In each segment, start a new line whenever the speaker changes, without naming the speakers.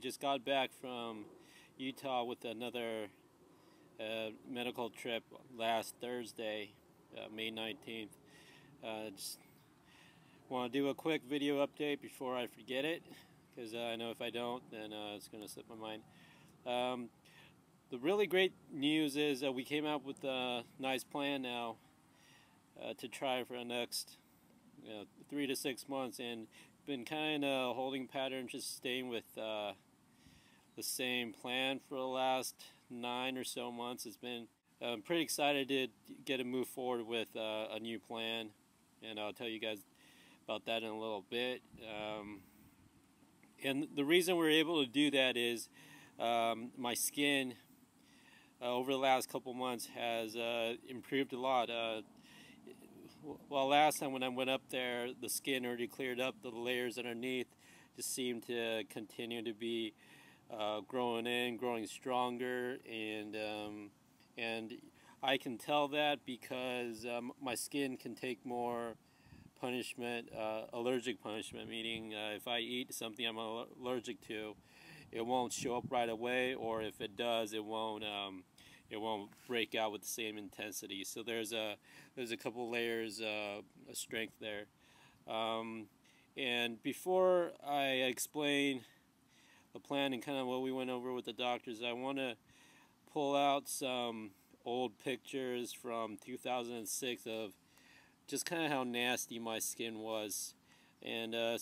just got back from Utah with another medical trip last Thursday, May 19th. Just want to do a quick video update before I forget it, because I know if I don't, then it's going to slip my mind. The really great news is that we came out with a nice plan now to try for the next 3 to 6 months, and been kind of holding pattern, just staying with the same plan for the last 9 or so months. It's been I'm pretty excited to get to move forward with a new plan, and I'll tell you guys about that in a little bit. And the reason we're able to do that is my skin over the last couple months has improved a lot. Well, last time when I went up there, the skin already cleared up. The layers underneath just seemed to continue to be growing stronger, and I can tell that because my skin can take more punishment, allergic punishment, meaning if I eat something I'm allergic to, it won't show up right away, or if it does, it won't break out with the same intensity. So there's a couple layers of strength there. And before I explain the plan and kind of what we went over with the doctors, I want to pull out some old pictures from 2006 of just kind of how nasty my skin was. And it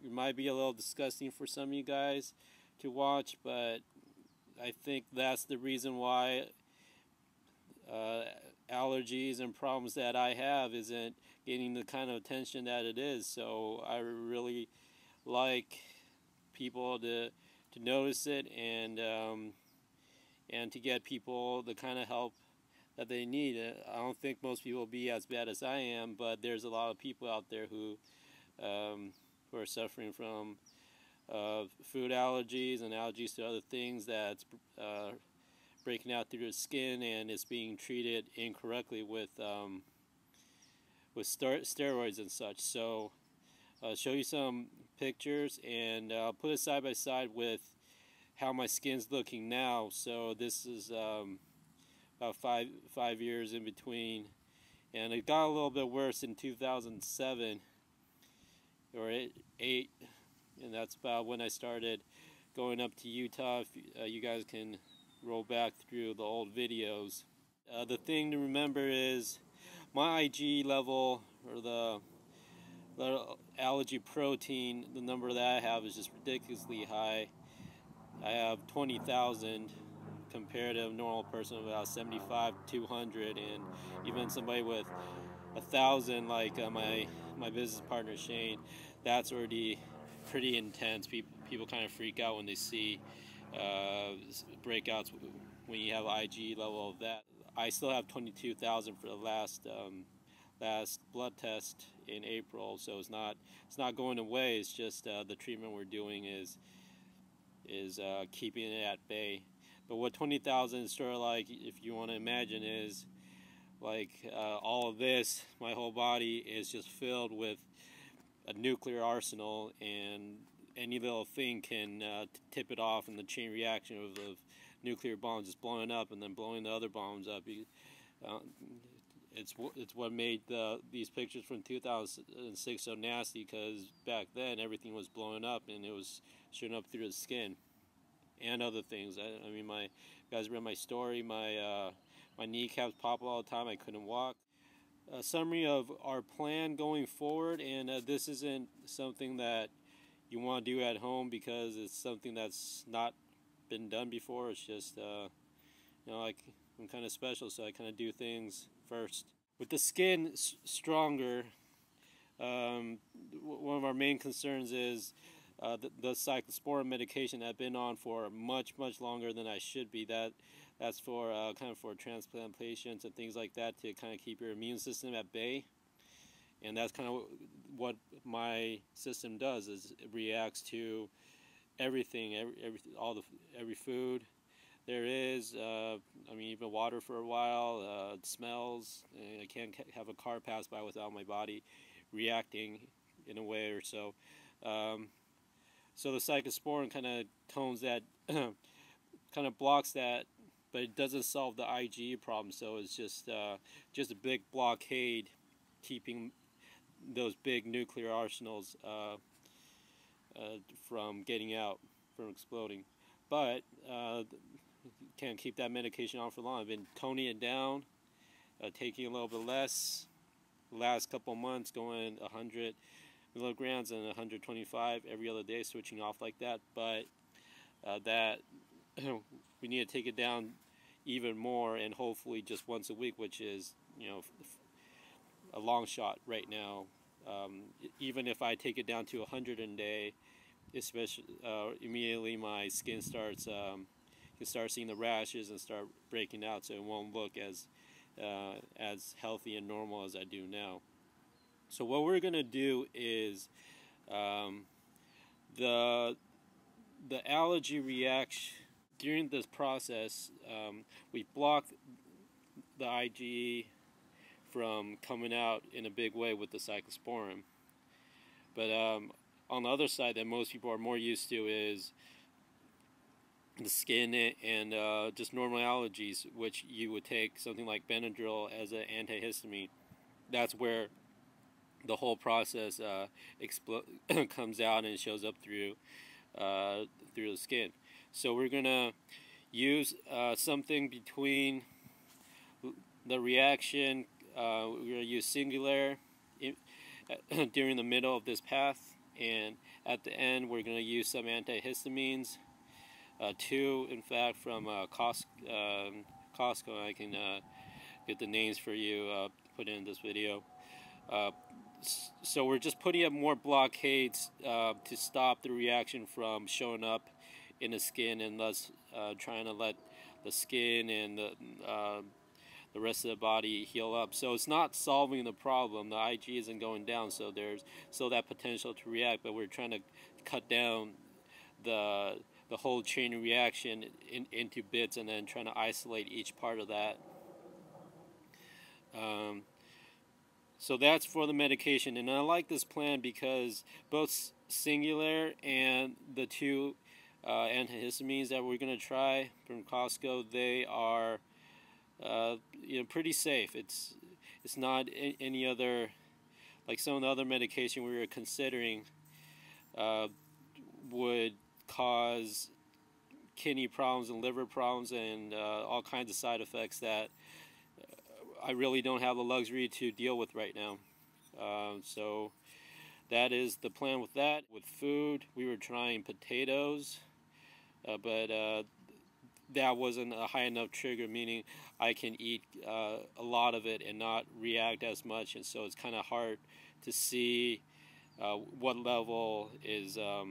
might be a little disgusting for some of you guys to watch, but I think that's the reason why allergies and problems that I have isn't getting the kind of attention that it is. So I really like people to notice it, and to get people the kind of help that they need. I don't think most people will be as bad as I am, but there's a lot of people out there who are suffering from food allergies and allergies to other things that's breaking out through the skin, and it's being treated incorrectly with steroids and such. So I'll show you some pictures, and I'll put it side by side with how my skin's looking now. So this is about five years in between, and it got a little bit worse in 2007 or 8, and that's about when I started going up to Utah. If you guys can roll back through the old videos. The thing to remember is my IG level, or the allergy protein, the number that I have is just ridiculously high. I have 20,000 compared to a normal person of about 75, 200, and even somebody with 1,000 like my business partner Shane, that's already pretty intense. People kind of freak out when they see breakouts when you have IG level of that. I still have 22,000 for the last blood test in April, so it's not going away. It's just the treatment we're doing is keeping it at bay. But what 20,000 is sort of like, if you want to imagine, is like all of this, my whole body is just filled with a nuclear arsenal, and any little thing can tip it off, and the chain reaction of nuclear bombs just blowing up and then blowing the other bombs up. It's what made these pictures from 2006 so nasty, because back then everything was blowing up and it was shooting up through the skin and other things. I mean, you guys read my story. My kneecaps pop all the time. I couldn't walk. A summary of our plan going forward, and this isn't something that you want to do at home because it's something that's not been done before. It's just like, I'm kind of special, so I kind of do things first. With the skin stronger, one of our main concerns is the cyclosporin medication I've been on for much longer than I should be. That's for kind of for transplant patients and things like that, to kind of keep your immune system at bay. And that's kind of what my system does, is it reacts to everything, every food there is. I mean, even water for a while, it smells. I can't have a car pass by without my body reacting in a way or so. So the cyclosporin kind of tones that, kind of blocks that, but it doesn't solve the IgE problem. So it's just a big blockade keeping those big nuclear arsenals from getting out, from exploding. But can't keep that medication on for long. I've been toning it down, taking a little bit less. The last couple months, going 100 milligrams and 125 every other day, switching off like that. But that we need to take it down even more, and hopefully just once a week, which is, you know, a long shot right now. Even if I take it down to 100 a day, especially immediately my skin starts, you start seeing the rashes and start breaking out, so it won't look as healthy and normal as I do now. So what we're gonna do is the allergy reaction during this process. We block the IgE from coming out in a big way with the cyclosporin. But on the other side that most people are more used to is the skin and just normal allergies, which you would take something like Benadryl as an antihistamine. That's where the whole process comes out and shows up through the skin. So we're gonna use something between the reaction. We're gonna use Singular during the middle of this path, and at the end we're gonna use some antihistamines. Two, in fact, from Costco. I can get the names for you, put in this video. So we're just putting up more blockades to stop the reaction from showing up in the skin, and thus trying to let the skin and the rest of the body heal up. So it's not solving the problem. The IgE isn't going down, so there's still that potential to react, but we're trying to cut down the whole chain reaction into bits, and then trying to isolate each part of that. So that's for the medication, and I like this plan because both Singular and the two antihistamines that we're going to try from Costco, they are pretty safe. It's not any other, like some of the other medication we were considering would cause kidney problems and liver problems and all kinds of side effects that I really don't have the luxury to deal with right now. So that is the plan with that. With food, we were trying potatoes, but that wasn't a high enough trigger, meaning I can eat a lot of it and not react as much, and so it's kind of hard to see what level is a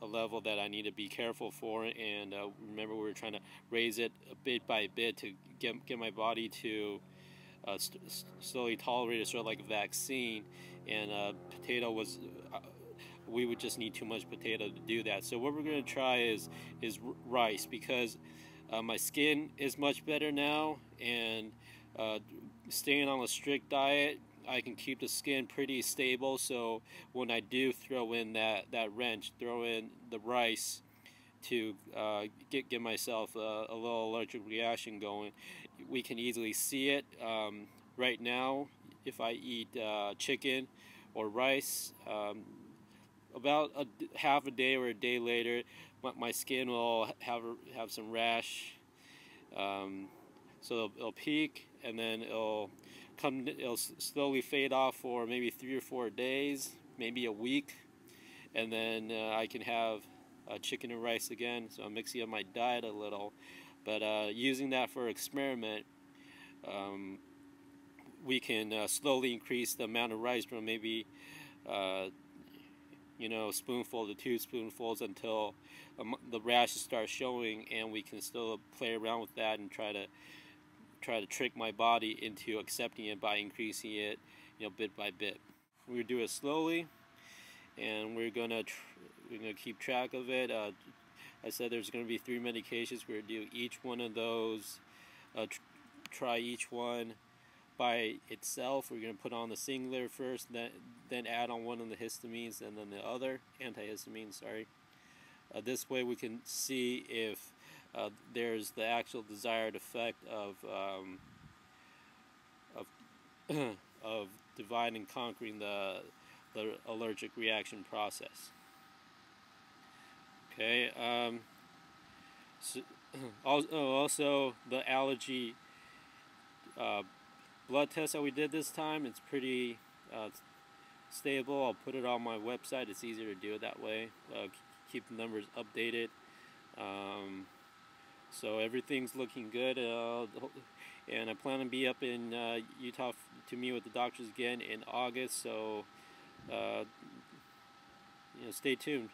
level that I need to be careful for. And remember, we were trying to raise it bit by bit to get my body to slowly tolerate it, sort of like a vaccine. And potato was, we would just need too much potato to do that. So what we're going to try is rice, because my skin is much better now, and staying on a strict diet, I can keep the skin pretty stable. So when I do throw in that wrench, throw in the rice to get myself a little allergic reaction going, we can easily see it. Right now, if I eat chicken or rice, about half a day or a day later, my skin will have some rash. So it'll peak, and then it'll slowly fade off for maybe 3 or 4 days, maybe a week, and then I can have chicken and rice again. So I'm mixing up my diet a little, but using that for experiment, we can slowly increase the amount of rice from maybe a spoonful to 2 spoonfuls until the rashes start showing, and we can still play around with that and try to trick my body into accepting it by increasing it, bit by bit. We do it slowly, and we're gonna keep track of it. I said there's gonna be 3 medications. We're gonna do each one of those, try each one by itself. We're gonna put on the Singular first, then add on one of the histamines, and then the other antihistamine. Sorry. This way we can see if there's the actual desired effect of dividing and conquering the allergic reaction process. Okay. So, also the allergy blood test that we did this time, it's pretty stable. I'll put it on my website. It's easier to do it that way. Keep the numbers updated. So everything's looking good, and I plan to be up in Utah to meet with the doctors again in August. So stay tuned.